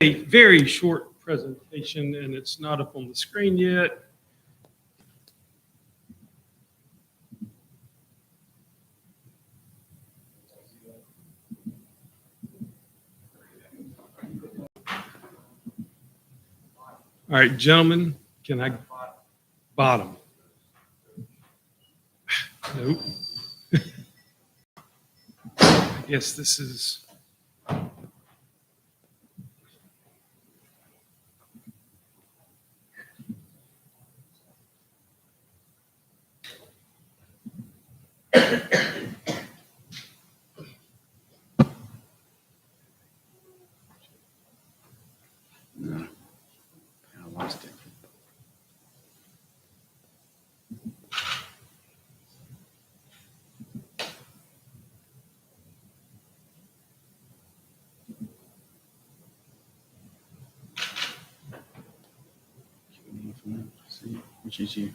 A very short presentation, and it's not up on the screen yet. All right, gentlemen, can I bottom? Nope. I guess this is. No, I lost it. See, which is you.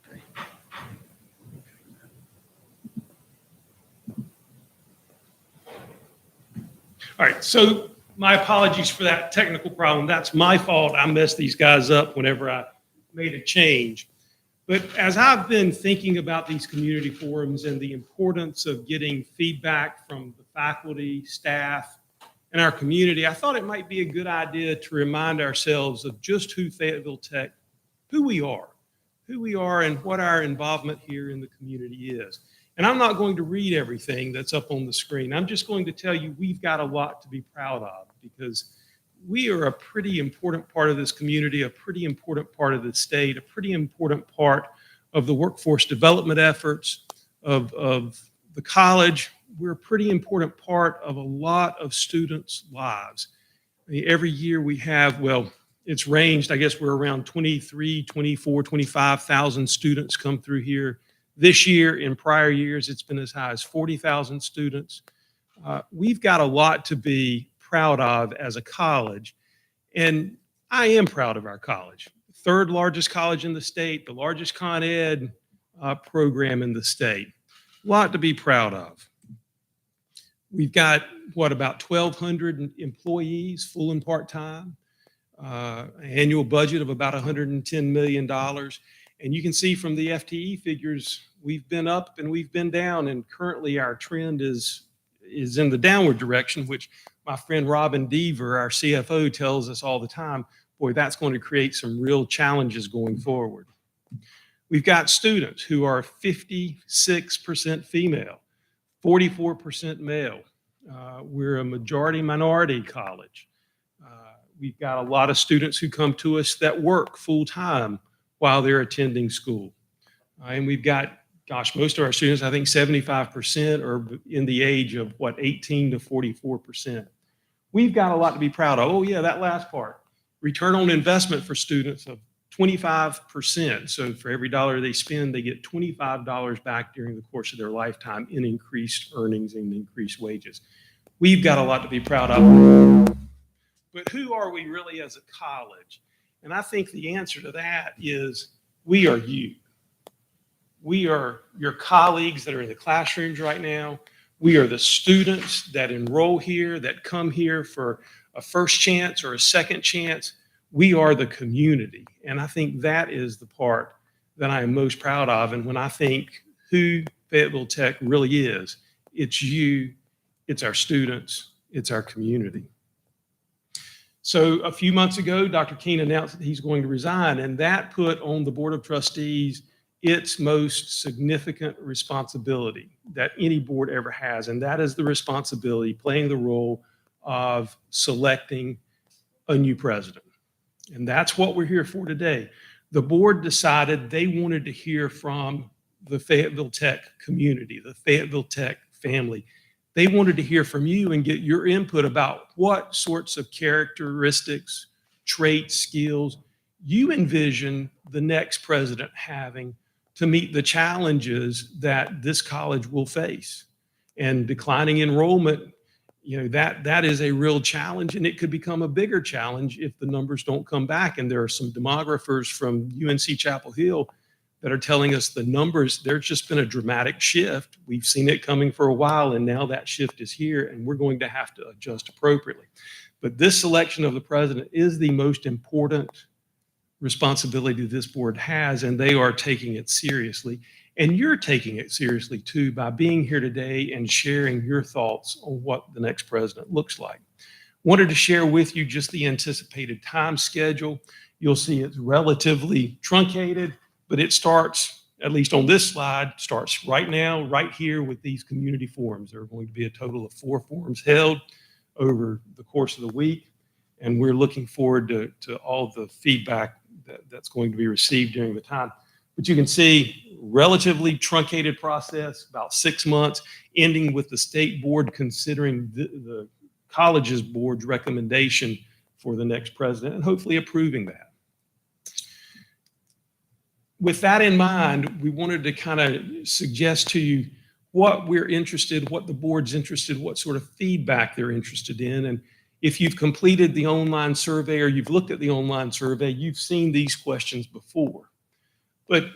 Okay. All right, so my apologies for that technical problem. That's my fault. I messed these guys up whenever I made a change. But as I've been thinking about these community forums and the importance of getting feedback from the faculty, staff, and our community, I thought it might be a good idea to remind ourselves of just who Fayetteville Tech, who we are and what our involvement here in the community is. And I'm not going to read everything that's up on the screen. I'm just going to tell you we've got a lot to be proud of because we are a pretty important part of this community, a pretty important part of the state, a pretty important part of the workforce development efforts of the college. We're a pretty important part of a lot of students' lives. I mean, every year we have, well, it's ranged, I guess we're around 23, 24, 25,000 students come through here. This year, in prior years, it's been as high as 40,000 students. We've got a lot to be proud of as a college, and I am proud of our college. Third largest college in the state, the largest Con Ed program in the state. A lot to be proud of. We've got, what, about 1,200 employees, full and part-time, annual budget of about $110 million. And you can see from the FTE figures, we've been up and we've been down, and currently our trend is in the downward direction, which my friend Robin Deaver, our CFO, tells us all the time, boy, that's going to create some real challenges going forward. We've got students who are 56% female, 44% male. We're a majority minority college. We've got a lot of students who come to us that work full-time while they're attending school. And we've got, gosh, most of our students, I think 75% are in the age of, what, 18 to 44%. We've got a lot to be proud of. Oh, yeah, that last part. Return on investment for students of 25%. So for every dollar they spend, they get $25 back during the course of their lifetime in increased earnings and increased wages. We've got a lot to be proud of. But who are we really as a college? And I think the answer to that is we are you. We are your colleagues that are in the classrooms right now. We are the students that enroll here, that come here for a first chance or a second chance. We are the community. And I think that is the part that I am most proud of. And when I think who Fayetteville Tech really is, it's you, it's our students, it's our community. So a few months ago, Dr. Keene announced that he's going to resign, and that put on the Board of Trustees its most significant responsibility that any board ever has, and that is the responsibility, playing the role of selecting a new president. And that's what we're here for today. The board decided they wanted to hear from the Fayetteville Tech community, the Fayetteville Tech family. They wanted to hear from you and get your input about what sorts of characteristics, traits, skills you envision the next president having to meet the challenges that this college will face. And declining enrollment, you know, that is a real challenge, and it could become a bigger challenge if the numbers don't come back. And there are some demographers from UNC Chapel Hill that are telling us the numbers, there's just been a dramatic shift. We've seen it coming for a while, and now that shift is here, and we're going to have to adjust appropriately. But this selection of the president is the most important responsibility this board has, and they are taking it seriously. And you're taking it seriously too by being here today and sharing your thoughts on what the next president looks like. Wanted to share with you just the anticipated time schedule. You'll see it's relatively truncated, but it starts, at least on this slide, starts right now, right here with these community forums. There are going to be a total of 4 forums held over the course of the week, and we're looking forward to all the feedback that's going to be received during the time. But you can see relatively truncated process, about 6 months, ending with the state board considering the college's board's recommendation for the next president and hopefully approving that. With that in mind, we wanted to kind of suggest to you what we're interested, what the board's interested, what sort of feedback they're interested in. And if you've completed the online survey or you've looked at the online survey, you've seen these questions before. But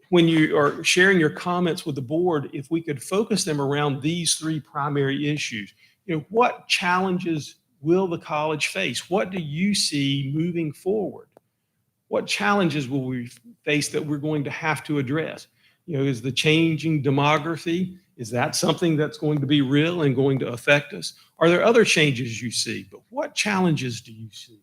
when you are sharing your comments with the board, if we could focus them around these 3 primary issues, what challenges will the college face? What do you see moving forward? What challenges will we face that we're going to have to address? Is the changing demography, is that something that's going to be real and going to affect us? Are there other changes you see? But what challenges do you see?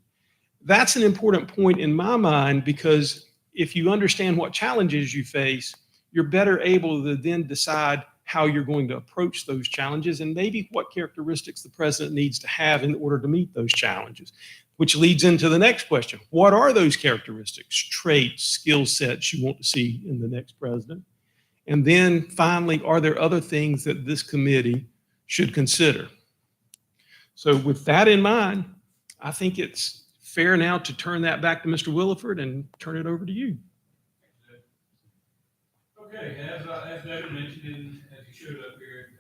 That's an important point in my mind, because if you understand what challenges you face, you're better able to then decide how you're going to approach those challenges and maybe what characteristics the president needs to have in order to meet those challenges, which leads into the next question. What are those characteristics, traits, skill sets you want to see in the next president? And then finally, are there other things that this committee should consider? So with that in mind, I think it's fair now to turn that back to Mr. Williford and turn it over to you. Okay, as David mentioned, and as he showed up here,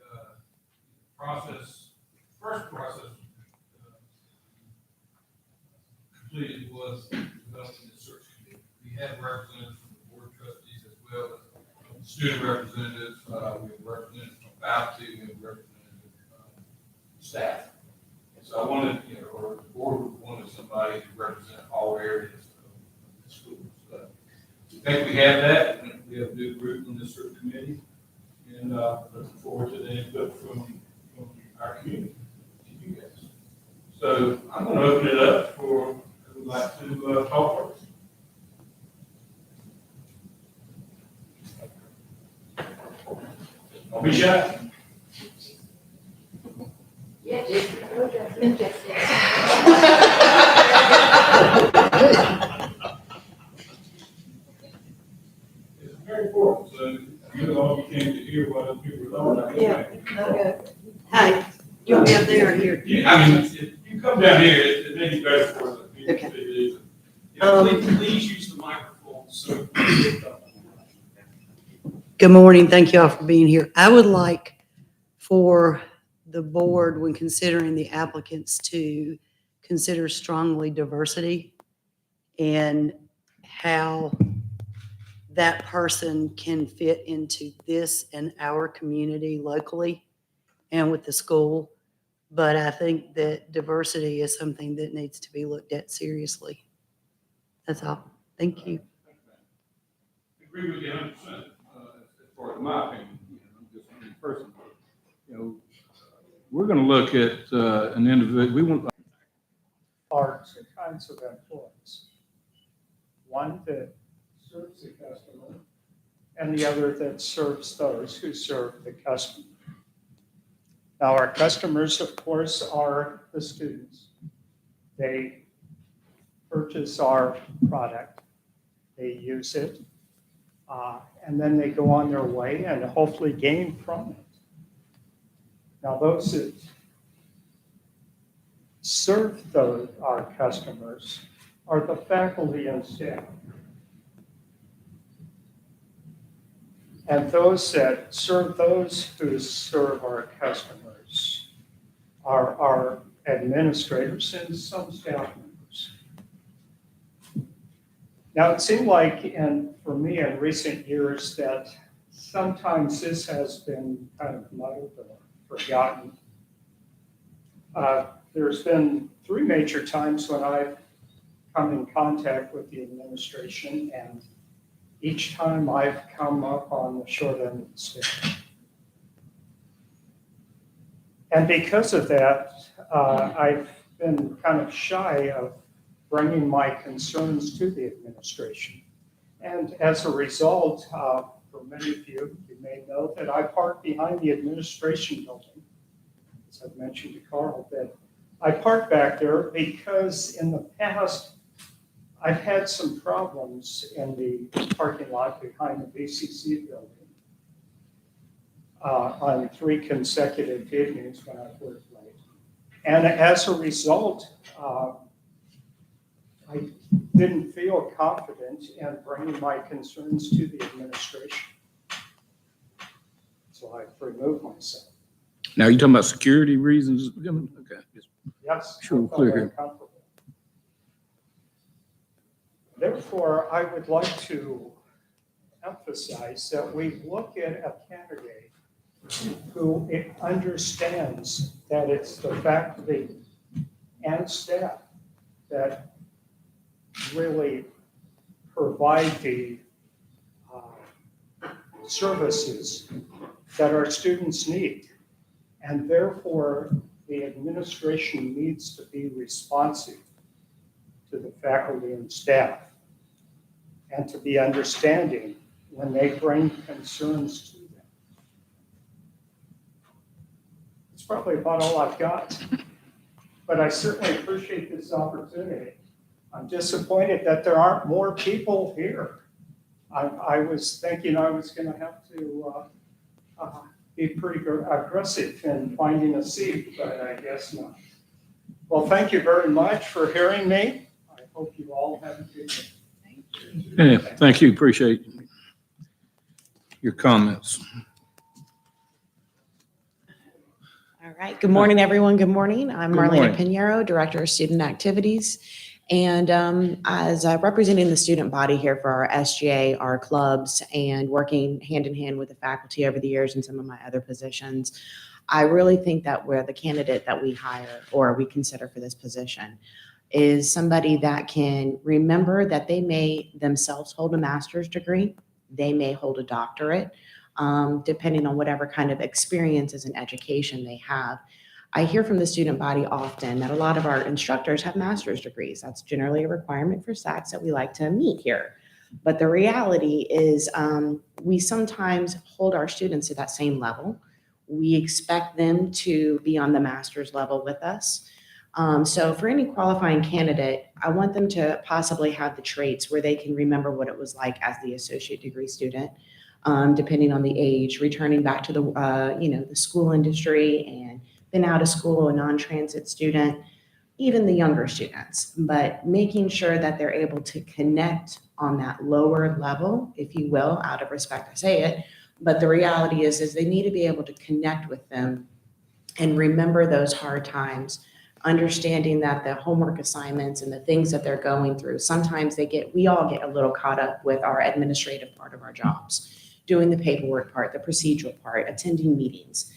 first process completed was developing the search committee. We had representatives from the board of trustees as well as student representatives. We have representatives from faculty. We have representatives from staff. And so I wanted, or the board wanted somebody to represent all areas of the school. So I think we have that. We have a good group on this search committee, and looking forward to the input from our community, to you guys. So I'm going to open it up for who would like to talk first. Don't be shy. It's very important, so you all came to hear what other people are talking about. Yeah, okay. Hi, you want me up there or here? Yeah, I mean, if you come down here, it may be better for us. Okay. Please use the microphone. So. Good morning. Thank you all for being here. I would like for the board, when considering the applicants, to consider strongly diversity and how that person can fit into this and our community locally and with the school. But I think that diversity is something that needs to be looked at seriously. That's all. Thank you. I agree with you 100%. As far as my opinion, I'm just one person. We're going to look at an individual. We want are 2 kinds of employees. One that serves the customer, and the other that serves those who serve the customer. Now, our customers, of course, are the students. They purchase our product, they use it, and then they go on their way and hopefully gain from it. Now, those that serve our customers are the faculty and staff. And those that serve those who serve our customers are our administrators and some staff members. Now, it seemed like, and for me in recent years, that sometimes this has been kind of muddled or forgotten. There's been 3 major times when I've come in contact with the administration, and each time I've come up on the short end of the stick. And because of that, I've been kind of shy of bringing my concerns to the administration. And as a result, for many of you, you may know that I park behind the administration building. As I've mentioned to Carl, that I park back there because in the past, I've had some problems in the parking lot behind the FTCC building on 3 consecutive evenings when I've worked late. And as a result, I didn't feel confident in bringing my concerns to the administration. So I've removed myself. Now, you talking about security reasons? Okay. Yes. Sure, I felt clear here. uncomfortable. Therefore, I would like to emphasize that we look at a candidate who understands that it's the faculty and staff that really provide the services that our students need. And therefore, the administration needs to be responsive to the faculty and staff and to be understanding when they bring concerns to them. It's probably about all I've got, but I certainly appreciate this opportunity. I'm disappointed that there aren't more people here. I was thinking I was going to have to be pretty aggressive in finding a seat, but I guess not. Well, thank you very much for hearing me. I hope you all have a good day. Yeah, thank you. Appreciate your comments. All right. Good morning, everyone. Good morning. I'm Good Marlena morning. Pinheiro, Director of Student Activities. And as representing the student body here for our SGA, our clubs, and working hand in hand with the faculty over the years in some of my other positions, I really think that we're the candidate that we hire or we consider for this position is somebody that can remember that they may themselves hold a master's degree. They may hold a doctorate, depending on whatever kind of experiences and education they have. I hear from the student body often that a lot of our instructors have master's degrees. That's generally a requirement for SACs that we like to meet here. But the reality is we sometimes hold our students to that same level. We expect them to be on the master's level with us. So for any qualifying candidate, I want them to possibly have the traits where they can remember what it was like as the associate degree student, depending on the age, returning back to the the school industry and been out of school, a non-transit student, even the younger students, but making sure that they're able to connect on that lower level, if you will, out of respect, I say it. But the reality is they need to be able to connect with them and remember those hard times, understanding that the homework assignments and the things that they're going through, sometimes we all get a little caught up with our administrative part of our jobs, doing the paperwork part, the procedural part, attending meetings.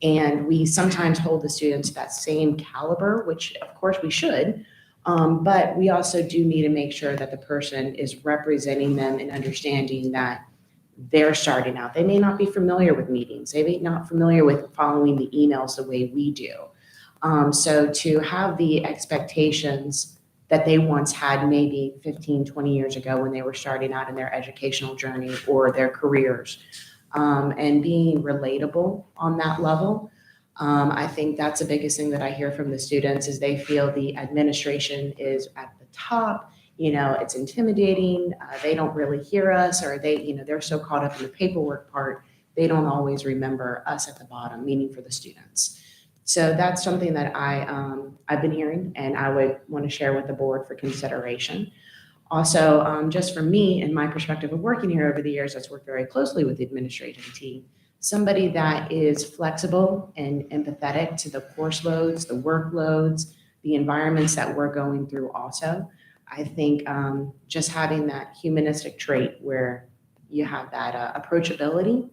And we sometimes hold the students to that same caliber, which of course we should, but we also do need to make sure that the person is representing them and understanding that they're starting out. They may not be familiar with meetings. They may not familiar with following the emails the way we do. So to have the expectations that they once had maybe 15, 20 years ago when they were starting out in their educational journey or their careers, and being relatable on that level. I think that's the biggest thing that I hear from the students is they feel the administration is at the top, it's intimidating. They don't really hear us, or they're so caught up in the paperwork part, they don't always remember us at the bottom, meaning for the students. So that's something that I've been hearing and I would want to share with the board for consideration. Also, just for me and my perspective of working here over the years, that's worked very closely with the administrative team. Somebody that is flexible and empathetic to the course loads, the workloads, the environments that we're going through also. I think just having that humanistic trait where you have that approachability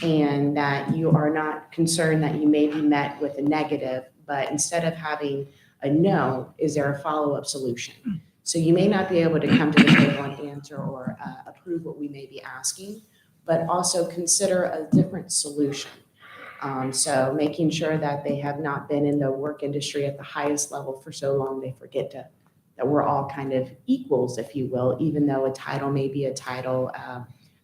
and that you are not concerned that you may be met with a negative, but instead of having a no, is there a follow-up solution? So you may not be able to come to the table and answer or approve what we may be asking, but also consider a different solution. So making sure that they have not been in the work industry at the highest level for so long, they forget that we're all kind of equals, if you will, even though a title may be a title,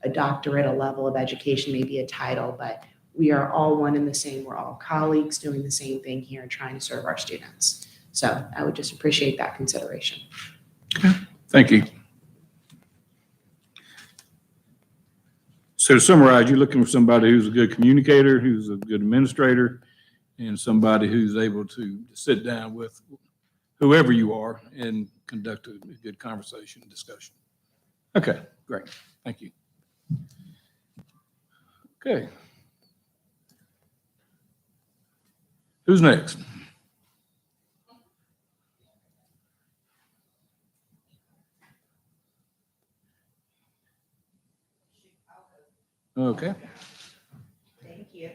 a doctorate, a level of education may be a title, but we are all one and the same. We're all colleagues doing the same thing here and trying to serve our students. So I would just appreciate that consideration. Thank you. So to summarize, you're looking for somebody who's a good communicator, who's a good administrator, and somebody who's able to sit down with whoever you are and conduct a good conversation and discussion. Okay, great. Thank you. Okay. Who's next? Okay. Thank you.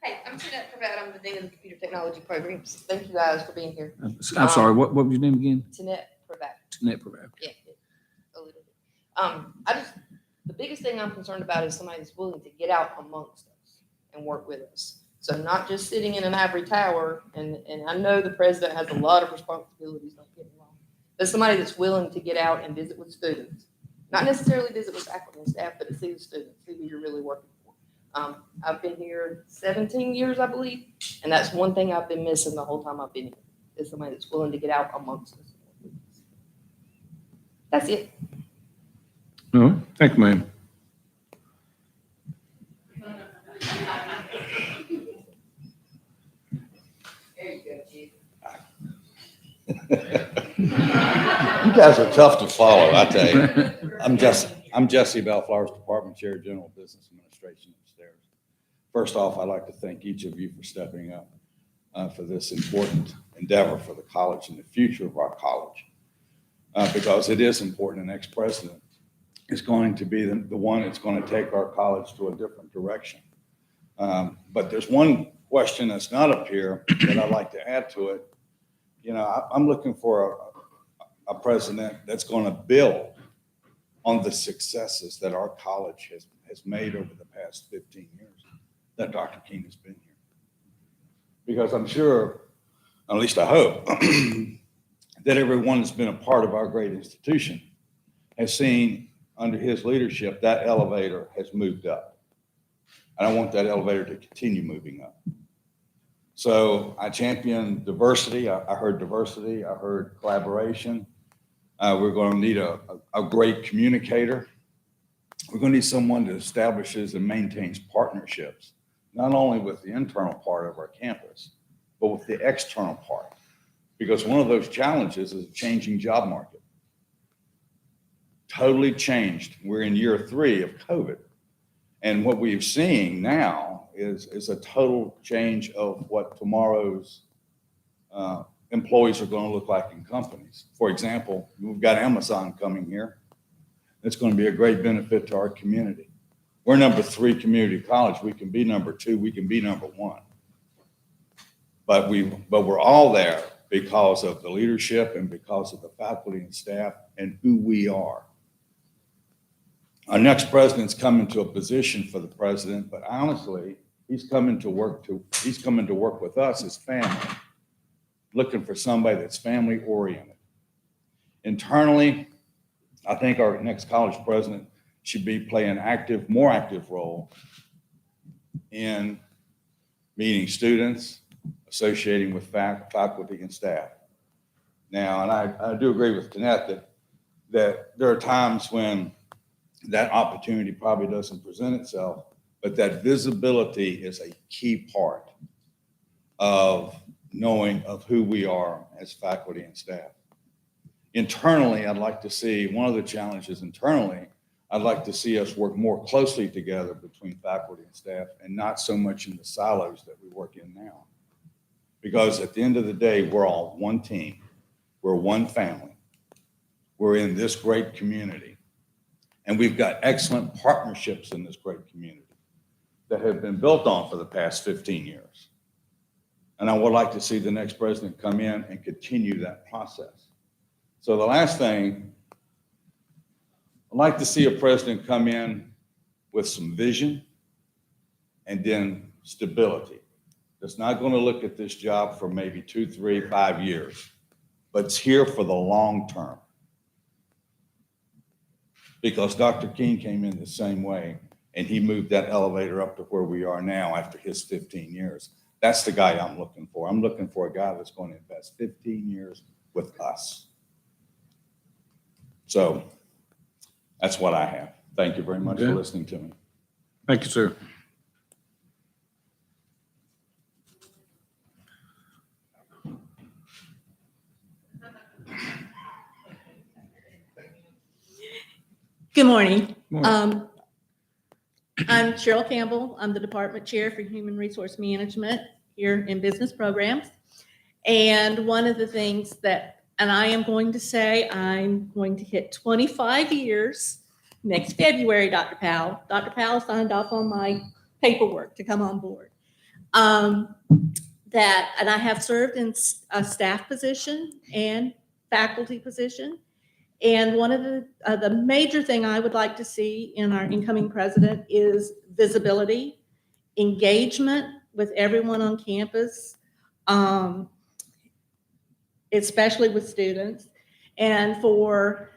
Hey, I'm Jeanette Pravat. I'm the Dean of the Computer Technology Programs. Thank you guys for being here. I'm sorry, what was your name again? Jeanette Pravat. Jeanette Pravat. Yeah, a little bit. The biggest thing I'm concerned about is somebody that's willing to get out amongst us and work with us. So not just sitting in an ivory tower, and I know the president has a lot of responsibilities, don't get me wrong, but somebody that's willing to get out and visit with students. Not necessarily visit with faculty and staff, but to see the students, see who you're really working for. I've been here 17 years, I believe, and that's one thing I've been missing the whole time I've been here, is somebody that's willing to get out amongst us. That's it. No, thank you, ma'am. There you go, Chief. You guys are tough to follow, I tell you. I'm Jesse Bellflower's Department Chair, General Business Administration upstairs. First off, I'd like to thank each of you for stepping up for this important endeavor for the college and the future of our college. Because it is important. The next president is going to be the one that's going to take our college to a different direction. But there's one question that's not up here that I'd like to add to it. You know, I'm looking for a president that's going to build on the successes that our college has made over the past 15 years that Dr. King has been here. Because I'm sure, at least I hope, that everyone that's been a part of our great institution has seen under his leadership that elevator has moved up. And I want that elevator to continue moving up. So I champion diversity. I heard diversity. I heard collaboration. We're going to need a great communicator. We're going to need someone that establishes and maintains partnerships, not only with the internal part of our campus, but with the external part. Because one of those challenges is a changing job market. Totally changed. We're in year 3 of COVID. And what we're seeing now is a total change of what tomorrow's employees are going to look like in companies. For example, we've got Amazon coming here. It's going to be a great benefit to our community. We're number 3 community college. We can be number 2. We can be number 1. But we're all there because of the leadership and because of the faculty and staff and who we are. Our next president's coming to a position for the president, but honestly, he's coming to work with us as family, looking for somebody that's family oriented. Internally, I think our next college president should be playing an more active role in meeting students, associating with faculty and staff. Now, and I do agree with Jeanette that there are times when that opportunity probably doesn't present itself, but that visibility is a key part of knowing of who we are as faculty and staff. Internally, I'd like to see, one of the challenges internally, I'd like to see us work more closely together between faculty and staff and not so much in the silos that we work in now. Because at the end of the day, we're all one team. We're one family. We're in this great community. And we've got excellent partnerships in this great community that have been built on for the past 15 years. And I would like to see the next president come in and continue that process. So the last thing, I'd like to see a president come in with some vision and then stability. That's not going to look at this job for maybe 2, 3, 5 years, but it's here for the long term. Because Dr. King came in the same way, and he moved that elevator up to where we are now after his 15 years. That's the guy I'm looking for. I'm looking for a guy that's going to invest 15 years with us. So that's what I have. Thank you very much for Okay. listening to me. Thank you, sir. Good morning. Morning. I'm Cheryl Campbell. I'm the Department Chair for Human Resource Management here in Business Programs. And one of the things that, and I am going to say, I'm going to hit 25 years next February, Dr. Powell. Dr. Powell signed off on my paperwork to come on board. And I have served in a staff position and faculty position. And one of the major thing I would like to see in our incoming president is visibility, engagement with everyone on campus, especially with students, and for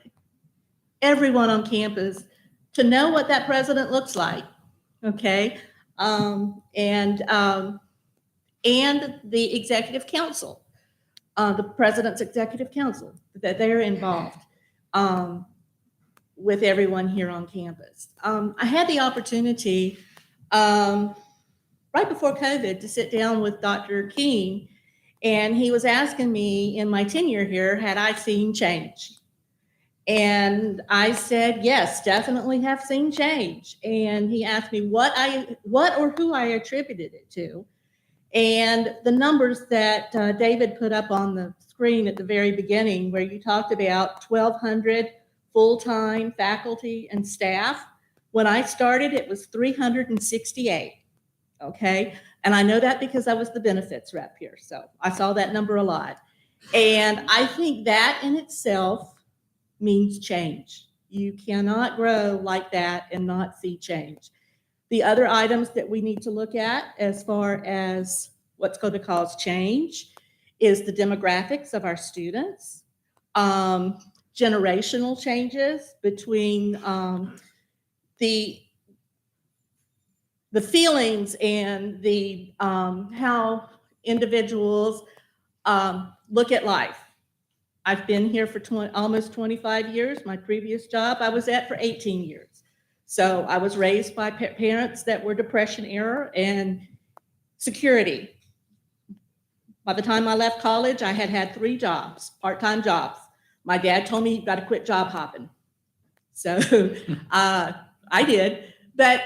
everyone on campus to know what that president looks like, okay? And the executive council, the president's executive council, that they're involved with everyone here on campus. I had the opportunity right before COVID to sit down with Dr. King, and he was asking me in my tenure here, had I seen change? And I said, yes, definitely have seen change. And he asked me what or who I attributed it to. And the numbers that David put up on the screen at the very beginning, where you talked about 1,200 full-time faculty and staff. When I started, it was 368, okay? And I know that because I was the benefits rep here, so I saw that number a lot. And I think that in itself means change. You cannot grow like that and not see change. The other items that we need to look at as far as what's going to cause change is the demographics of our students, generational changes between the feelings and the how individuals look at life. I've been here for almost 25 years. My previous job I was at for 18 years. So I was raised by parents that were Depression era and security. By the time I left college, I had 3 jobs, part-time jobs. My dad told me, you've got to quit job hopping. So I did. But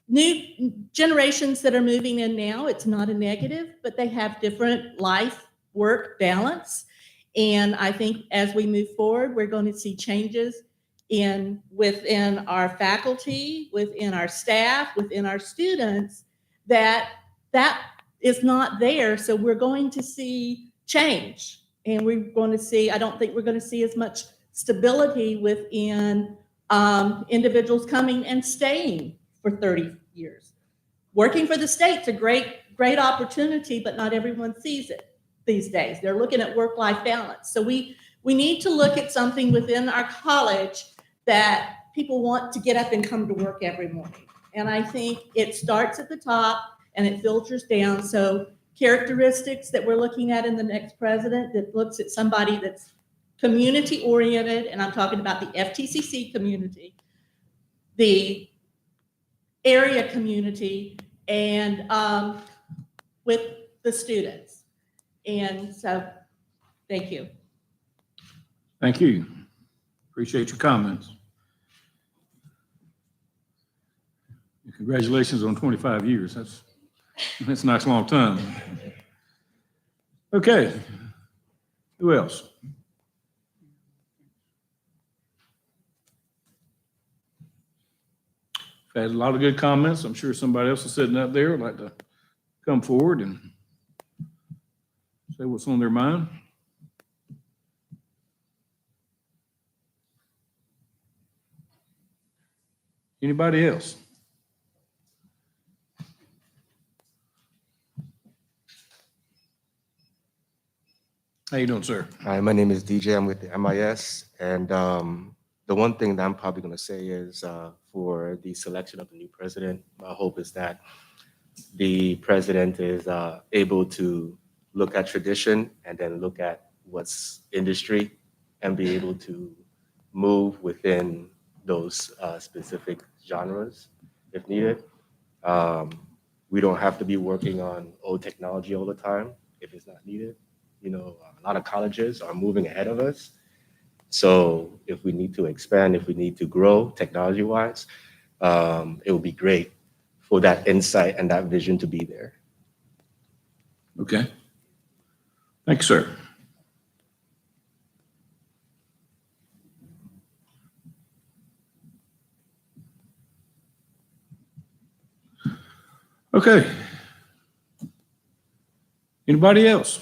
new generations that are moving in now, it's not a negative, but they have different life-work balance. And I think as we move forward, we're going to see changes within our faculty, within our staff, within our students, that is not there. So we're going to see change. And we're going to see, I don't think we're going to see as much stability within individuals coming and staying for 30 years. Working for the state's a great opportunity, but not everyone sees it these days. They're looking at work-life balance. So we need to look at something within our college that people want to get up and come to work every morning. And I think it starts at the top and it filters down. So characteristics that we're looking at in the next president that looks at somebody that's community oriented, and I'm talking about the FTCC community, the area community, and with the students. And so, thank you. Thank you. Appreciate your comments. Congratulations on 25 years. That's a nice long time. Okay. Who else? had a lot of good comments. I'm sure somebody else is sitting up there would like to come forward and say what's on their mind. Anybody else? How you doing, sir? Hi, my name is DJ. I'm with the MIS, and the one thing that I'm probably going to say is for the selection of the new president, my hope is that the president is able to look at tradition and then look at what's industry and be able to move within those specific genres if needed. We don't have to be working on old technology all the time if it's not needed. You know, a lot of colleges are moving ahead of us. So if we need to expand, if we need to grow technology-wise, it would be great for that insight and that vision to be there. Okay. Thank you, sir. Okay. Anybody else?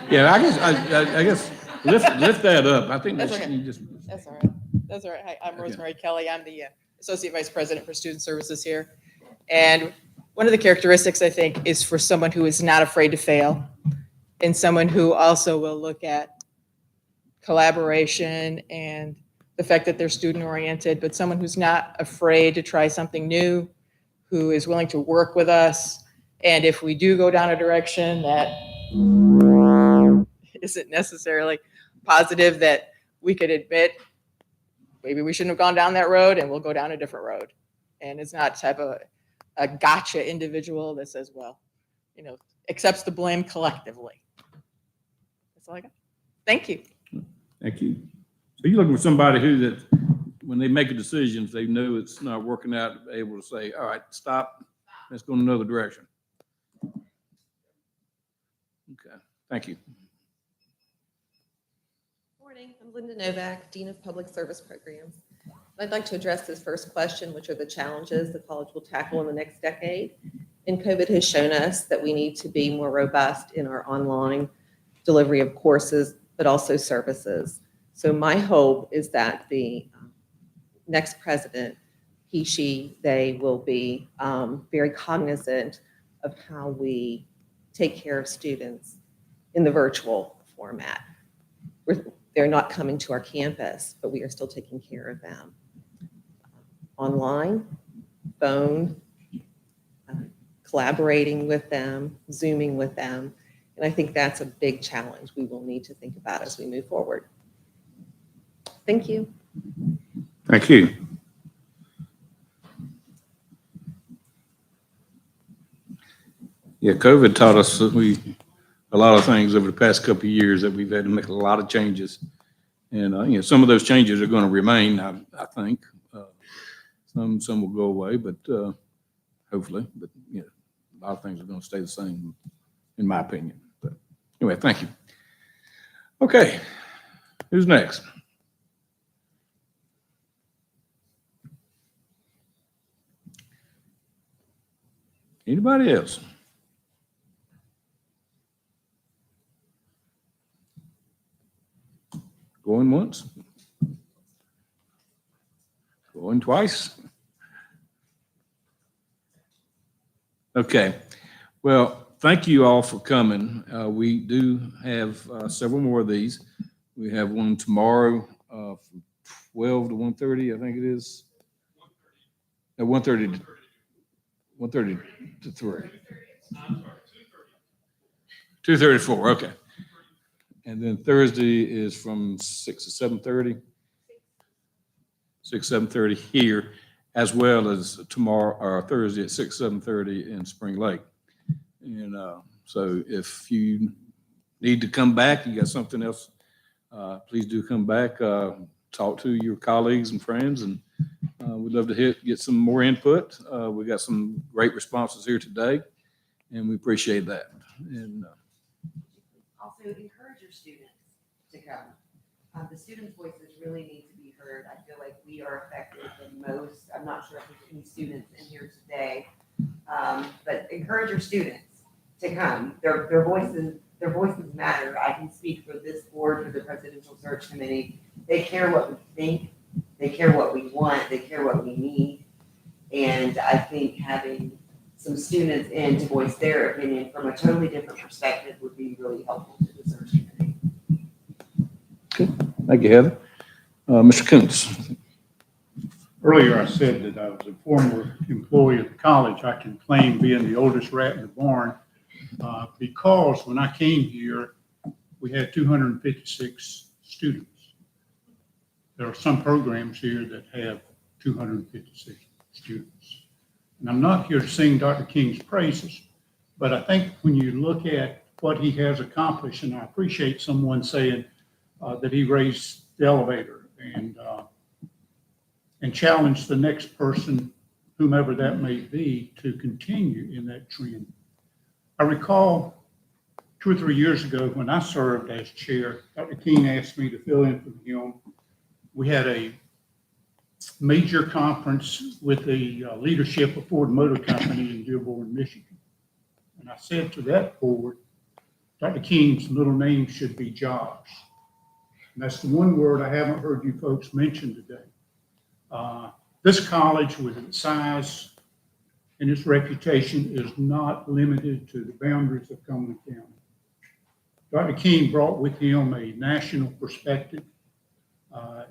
Yeah, I guess lift that up. I think That's that okay. you just. That's all right. That's all right. Hi, I'm Okay. Rosemary Kelly. I'm the Associate Vice President for Student Services here. And one of the characteristics, I think, is for someone who is not afraid to fail and someone who also will look at collaboration and the fact that they're student-oriented, but someone who's not afraid to try something new, who is willing to work with us. And if we do go down a direction that isn't necessarily positive, that we could admit, maybe we shouldn't have gone down that road and we'll go down a different road. And it's not type of a gotcha individual that says, well, you know, accepts the blame collectively. That's all I got. Thank you. Thank you. So you're looking for somebody who that, when they make a decision, if they know it's not working out, able to say, all right, stop, let's go in another direction. Okay, thank you. Morning, I'm Linda Novak, Dean of Public Service Programs. I'd like to address this first question, which are the challenges the college will tackle in the next decade. And COVID has shown us that we need to be more robust in our online delivery of courses, but also services. So my hope is that the next president, he, she, they will be very cognizant of how we take care of students in the virtual format. They're not coming to our campus, but we are still taking care of them. Online, phone, collaborating with them, Zooming with them. And I think that's a big challenge we will need to think about as we move forward. Thank you. Thank you. Yeah, COVID taught us that a lot of things over the past couple of years, that we've had to make a lot of changes. And, you know, some of those changes are going to remain, I think. Some will go away, but hopefully, but you know, a lot of things are going to stay the same, in my opinion. But anyway, thank you. Okay, who's next? Anybody else? Going once? Going twice? Okay. Well, thank you all for coming. We do have several more of these. We have one tomorrow from 12 to 1:30, I think it is. At 1:30 to 3. 2:30 to 4, okay. And then Thursday is from 6 to 7:30. 7:30 here, as well as tomorrow or Thursday at 7:30 in Spring Lake. And so if you need to come back, you got something else, please do come back, talk to your colleagues and friends, and We'd love to get some more input. We got some great responses here today, and we appreciate that. And Also encourage your students to come. The students' voices really need to be heard. I feel like we are affected the most. I'm not sure if there's any students in here today, but encourage your students to come. Their voices matter. I can speak for this board, for the presidential search committee. They care what we think. They care what we want. They care what we need. And I think having some students in to voice their opinion from a totally different perspective would be really helpful to the search committee. thank you, Heather. Mr. Coons. Earlier, I said that I was a former employee of the college. I can claim being the oldest rat in the barn because when I came here, we had 256 students. There are some programs here that have 256 students. And I'm not here to sing Dr. King's praises, but I think when you look at what he has accomplished, and I appreciate someone saying that he raised the elevator and challenged the next person, whomever that may be, to continue in that trend. I recall 2 or 3 years ago when I served as chair, Dr. King asked me to fill in for him. We had a major conference with the leadership of Ford Motor Company in Dearborn, Michigan. And I said to that board, Dr. King's middle name should be Jobs. And that's the one word I haven't heard you folks mention today. This college, with its size and its reputation, is not limited to the boundaries of Cumberland County. Dr. King brought with him a national perspective.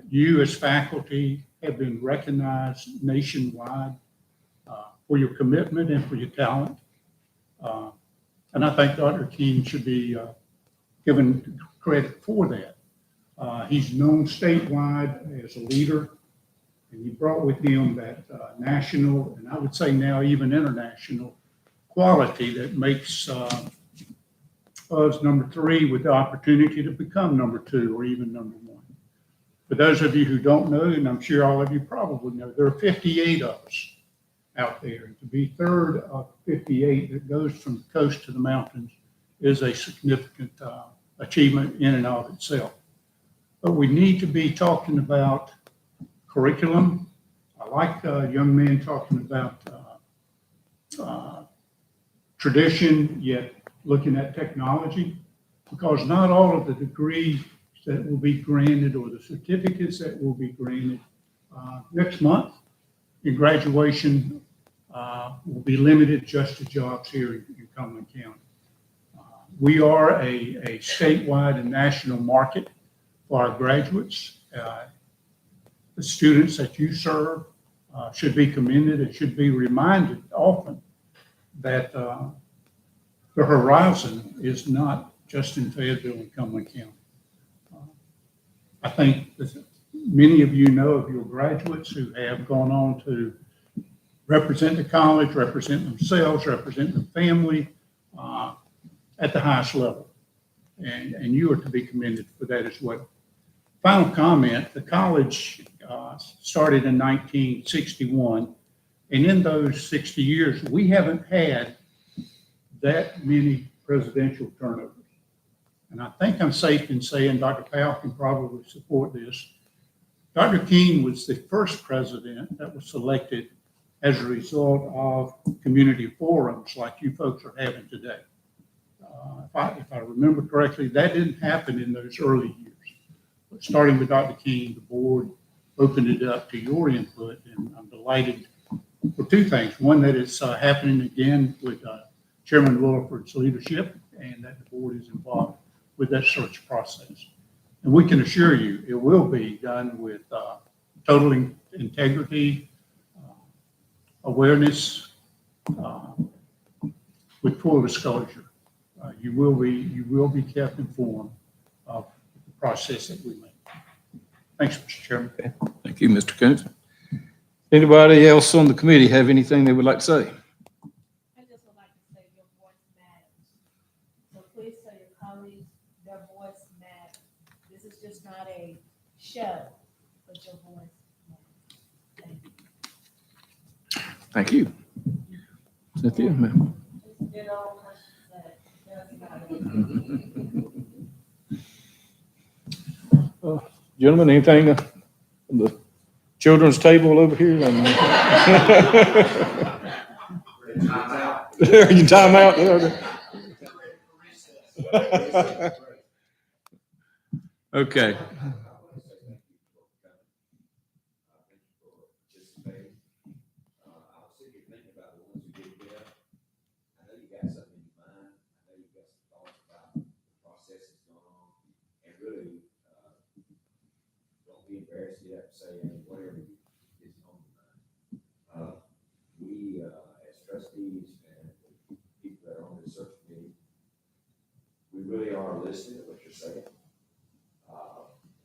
You as faculty have been recognized nationwide for your commitment and for your talent. And I think Dr. King should be given credit for that. He's known statewide as a leader, and he brought with him that national, and I would say now even international, quality that makes us number 3 with the opportunity to become number 2 or even number 1. For those of you who don't know, and I'm sure all of you probably know, there are 58 of us out there. To be third of 58 that goes from the coast to the mountains is a significant achievement in and of itself. But we need to be talking about curriculum. I like young men talking about tradition, yet looking at technology, because not all of the degrees that will be granted or the certificates that will be granted next month in graduation will be limited just to jobs here in Cumberland County. We are a statewide and national market for our graduates. The students that you serve should be commended and should be reminded often that the horizon is not just in Fayetteville and Cumberland County. I think that many of you know of your graduates who have gone on to represent the college, represent themselves, represent their family at the highest level. And you are to be commended for that as well. Final comment, the college started in 1961, and in those 60 years, we haven't had that many presidential turnovers. And I think I'm safe in saying, Dr. Powell can probably support this, Dr. King was the first president that was selected as a result of community forums like you folks are having today. If I remember correctly, that didn't happen in those early years. But starting with Dr. King, the board opened it up to your input, and I'm delighted for 2 things. One, that it's happening again with Chairman Williford's leadership, and that the board is involved with that search process. And we can assure you it will be done with total integrity, awareness, with full disclosure. You will be kept informed of the process that we make. Thanks, Mr. Chairman. Okay. Thank you, Mr. Coons. Anybody else on the committee have anything they would like to say? I just would like to say your voice matters. So please tell your colleagues their voice matters. This is just not a show, but your voice matters. Thank you. Thank you. Cynthia, ma'am. Gentlemen, anything on the children's table over here? You time out? Okay. Don't be embarrassed to get up and say whatever is on your mind. We, as trustees and people that are on the search committee, we really are listening to what you're saying.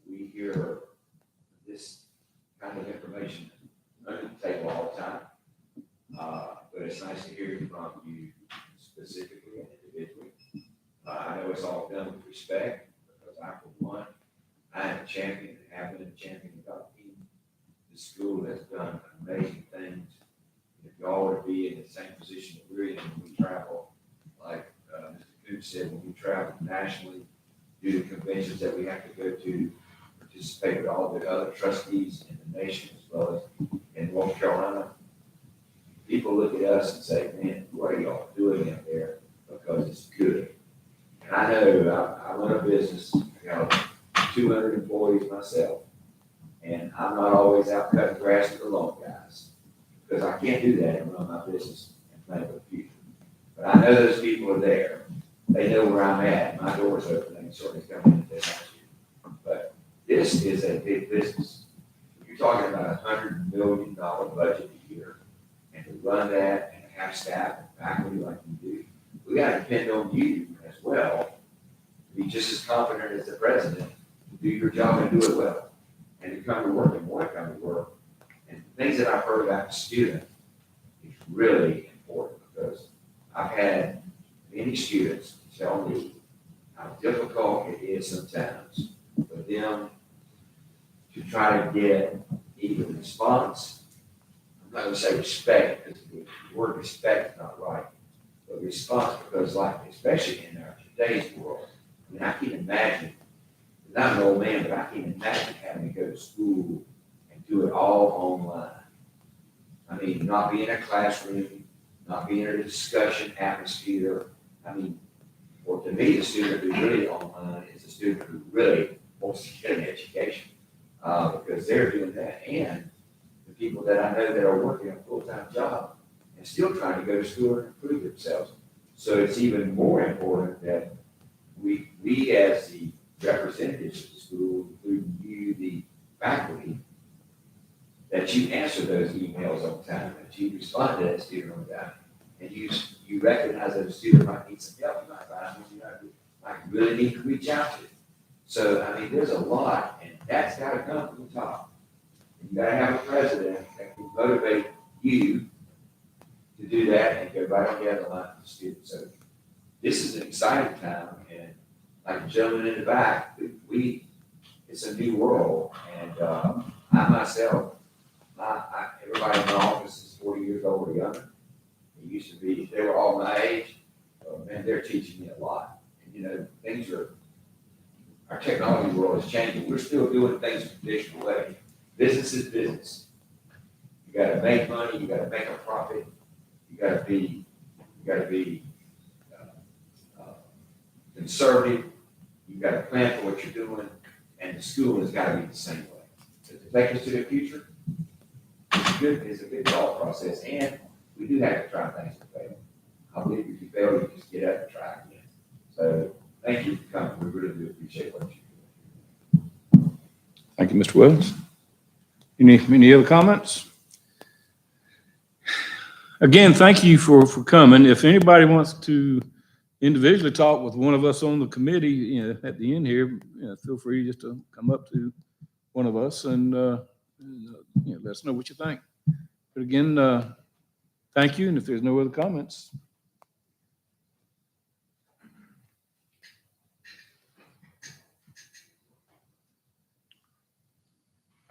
We hear this kind of information under the table all the time. But it's nice to hear from you specifically and individually. I know it's all done with respect because I, for one, I am a champion and have been a champion about the team. The school has done amazing things. If y'all were to be in the same position that we're in when we travel, like Mr. Coops said, when we travel nationally, do the conventions that we have to go to, participate with all the other trustees in the nation as well as in North Carolina, people look at us and say, man, what are y'all doing out there? Because it's good. And I know I run a business, I got 200 employees myself, and I'm not always out cutting grass with the lawn guys because I can't do that and run my business and plan for the future. But I know those people are there. They know where I'm at. My door's open. They can certainly come in if they have to. But this is a big business. You're talking about $100 million budget a year, and to run that and have staff and faculty like you do, we got to depend on you as well to be just as confident as the president to do your job and do it well, and to come to work and want to come to work. And the things that I've heard about the student is really important because I've had many students tell me how difficult it is sometimes for them to try to get even response. I'm not going to say respect because the word respect is not right, but response because, like, especially in our today's world, I mean, I can imagine, I'm an old man, but I can imagine having to go to school and do it all online. I mean, not be in a classroom, not be in a discussion atmosphere. I mean, well, to me, the student who really online is a student who really wants to get an education because they're doing that. And the people that I know that are working a full-time job and still trying to go to school and improve themselves. So it's even more important that we as the representatives of the school, including you, the faculty, that you answer those emails on time, that you respond to that student on time, and you recognize that a student might need some help, you might find you might really need to reach out to. So, I mean, there's a lot, and that's got to come from the top. You got to have a president that can motivate you to do that and go right on the other line with the students. So this is an exciting time, and like the gentleman in the back, it's a new world, and I myself, everybody in my office is 40 years old or younger. It used to be, they were all my age. Man, they're teaching me a lot. And, you know, our technology world is changing. We're still doing things the traditional way. Business is business. You got to make money. You got to make a profit. You got to be conservative. You got to plan for what you're doing, and the school has got to be the same way. So to take us to the future, it's a good thought process, and we do have to try things to fail. I believe if you fail, you just get up and try again. So thank you for coming. We really do appreciate what you do. Thank you, Mr. Wells. Any other comments? Again, thank you for coming. If anybody wants to individually talk with one of us on the committee, at the end here, feel free just to come up to one of us and let us know what you think. But again, thank you. And if there's no other comments.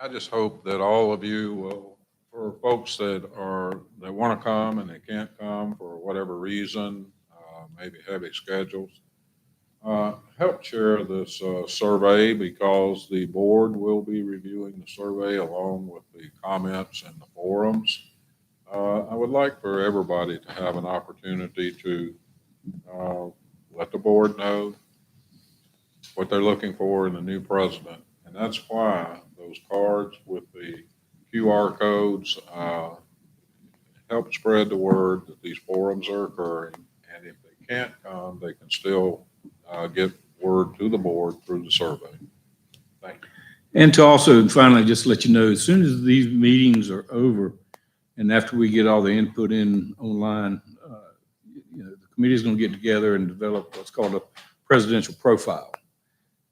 I just hope that all of you will, for for folks that want to come and they can't come for whatever reason, maybe heavy schedules, help chair this survey, because the board will be reviewing the survey along with the comments and the forums. I would like for everybody to have an opportunity to let the board know what they're looking for in the new president. And that's why those cards with the QR codes help spread the word that these forums are occurring. And if they can't come, they can still get word to the board through the survey. Thank you. And to also finally just let you know, as soon as these meetings are over and after we get all the input in online, the committee is going to get together and develop what's called a presidential profile.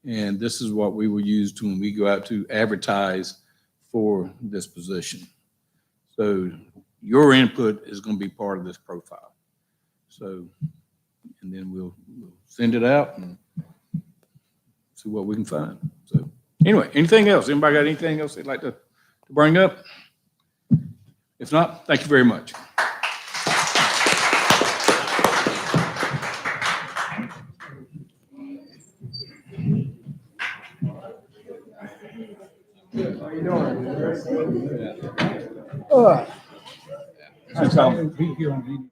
And this is what we will use to when we go out to advertise for this position. So your input is going to be part of this profile. So, and then we'll send it out and see what we can find. So anyway, anything else? Anybody got anything else they'd like to bring up? If not, thank you very much. How you doing? Thanks, Tom.